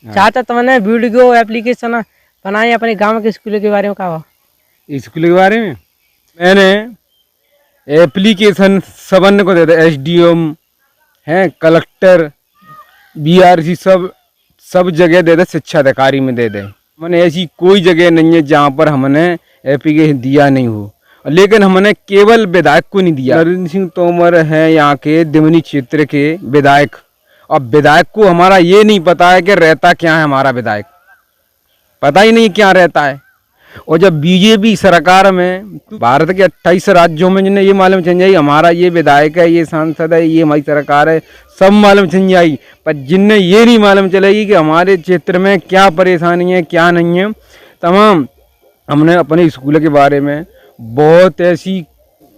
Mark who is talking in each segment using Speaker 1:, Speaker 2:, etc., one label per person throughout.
Speaker 1: चाचा तुमने video application बनाए अपने गांव के स्कूल के बारे में कहा।
Speaker 2: स्कूल के बारे में मैंने एप्लीकेशन सबन को दे दे, एसडीएम हैं, कलेक्टर, बीआरसी, सब जगह दे दे, शिक्षा अधिकारी में दे दे। मैंने ऐसी कोई जगह नहीं है जहाँ पर हमने एप्लीकेशन दिया नहीं हो, लेकिन हमने केवल विधायक को नहीं दिया। नरेंद्र सिंह तोमर हैं यहाँ के दिमनी क्षेत्र के विधायक, और विधायक को हमारा ये नहीं पता है कि रहता क्या है। हमारा विधायक पता ही नहीं क्या रहता है। और जब बीजेपी सरकार में भारत के 28 राज्यों में जिन्हें ये मालूम चल जाई हमारा ये विधायक है, ये सांसद है, ये हमारी सरकार है, सब मालूम चल जाई, पर जिन्हें ये नहीं मालूम चलेगी कि हमारे क्षेत्र में क्या परेशानी है क्या नहीं है। तमाम हमने अपने स्कूल के बारे में बहुत ऐसी,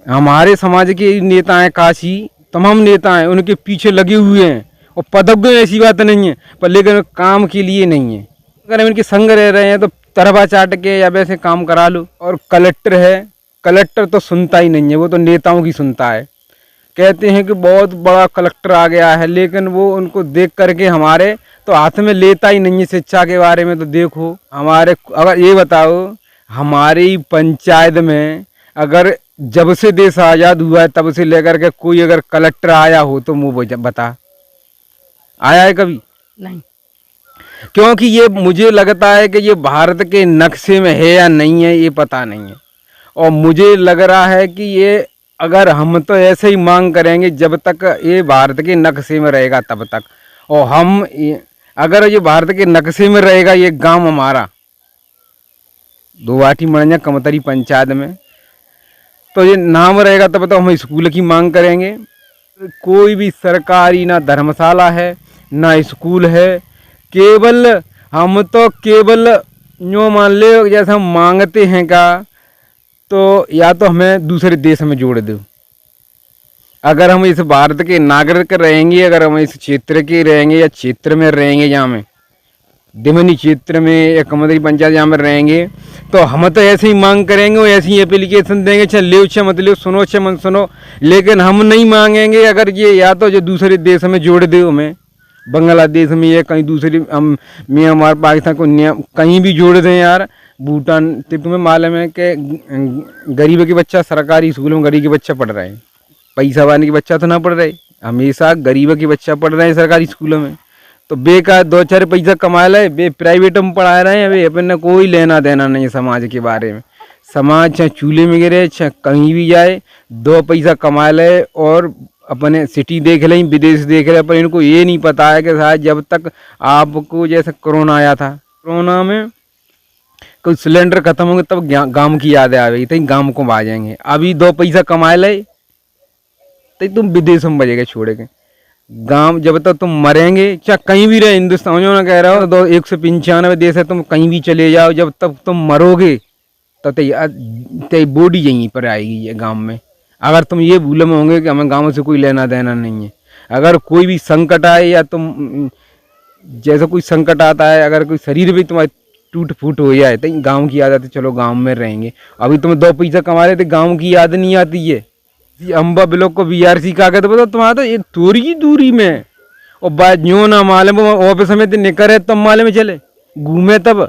Speaker 2: हमारे समाज के नेता हैं, काशी तमाम नेता हैं, उनके पीछे लगे हुए हैं, और पदक ऐसी बात नहीं है, पर लेकिन काम के लिए नहीं है। अगर हम इनके संग रह रहे हैं तो तरबा चाट के या वैसे काम करा लो। और कलेक्टर है, कलेक्टर तो सुनता ही नहीं है, वो तो नेताओं की सुनता है। कहते हैं कि बहुत बड़ा कलेक्टर आ गया है, लेकिन वो उनको देख करके हमारे तो हाथ में लेता ही नहीं है। शिक्षा के बारे में तो देखो हमारे, अगर ये बताओ हमारी पंचायत में अगर जब से देश आज़ाद हुआ है तब से लेकर के कोई अगर कलेक्टर आया हो तो मुँह बता, आया है कभी?
Speaker 1: नहीं।
Speaker 2: क्योंकि ये मुझे लगता है कि ये भारत के नक्शे में है या नहीं है ये पता नहीं है। और मुझे लग रहा है कि ये अगर हम तो ऐसे ही मांग करेंगे जब तक ये भारत के नक्शे में रहेगा तब तक। और हम अगर ये भारत के नक्शे में रहेगा ये गांव हमारा दोवाटी मड़िया कमतरी पंचायत में, तो ये नाम रहेगा तब तो हम स्कूल की मांग करेंगे। कोई भी सरकारी ना धर्मशाला है ना स्कूल है, केवल हम तो केवल यूँ मान ले जैसे हम मांगते हैं का, तो या तो हमें दूसरे देश में जोड़ दो। अगर हम इस भारत के नागरिक रहेंगे, अगर हम इस क्षेत्र के रहेंगे या क्षेत्र में रहेंगे जहाँ में दिमनी क्षेत्र में या कमतरी पंचायत जहाँ में रहेंगे, तो हम तो ऐसे ही मांग करेंगे और ऐसी एप्लीकेशन देंगे, चल ले अच्छा मत ले, सुनो अच्छा मत सुनो, लेकिन हम नहीं मांगेंगे। अगर ये या तो जो दूसरे देश में जोड़ दे, हमें बांग्लादेश में या कहीं दूसरी हम म्यांमार पाकिस्तान को कहीं भी जोड़ दें यार, भूटान। तो तुम्हें मालूम है कि गरीब के बच्चा सरकारी स्कूलों में गरीब के बच्चा पढ़ रहे हैं, पैसा वाले के बच्चा तो ना पढ़ रहे, हमेशा गरीब के बच्चा पढ़ रहे हैं सरकारी स्कूलों में। तो बे का 2-4 पैसा कमा ले, बे प्राइवेट में पढ़ा रहे हैं, अभी अपन ने कोई लेना देना नहीं है समाज के बारे में। समाज चाहे चूल्हे में गिरे चाहे कहीं भी जाए, 2 पैसा कमा ले और अपने सिटी देख लें, विदेश देख लें, पर इनको ये नहीं पता है कि शायद जब तक आपको जैसे कोरोना आया था, कोरोना में कोई सिलेंडर खत्म होंगे तब गांव की याद आएगी, तो गांव को आ जाएंगे। अभी 2 पैसा कमा ले तो तुम विदेश में बजेगा छोड़ेंगे गांव। जब तक तुम मरेंगे चाहे कहीं भी रहे हिंदुस्तान, जो ना कह रहा हो 195 देश है, तुम कहीं भी चले जाओ, जब तक तुम मरोगे तब तेरी बॉडी यहीं पर आएगी ये गाँव में। अगर तुम ये भूले में होंगे कि हमें गाँव से कोई लेना देना नहीं है। अगर कोई भी संकट आए या तुम जैसा कोई संकट आता है, अगर कोई शरीर भी तुम्हारी टूट फूट हो जाए तो गांव की याद आती है, चलो गांव में रहेंगे। अभी तुम 2 पैसा कमा रहे थे, गांव की याद नहीं आती है। अम्बा ब्लॉक को बीआरसी का कहते बताओ, तुम्हारा तो एक थोड़ी ही दूरी में, और बात यूँ ना मालूम ऑफिस में निकले तब माले में चले घूमे तब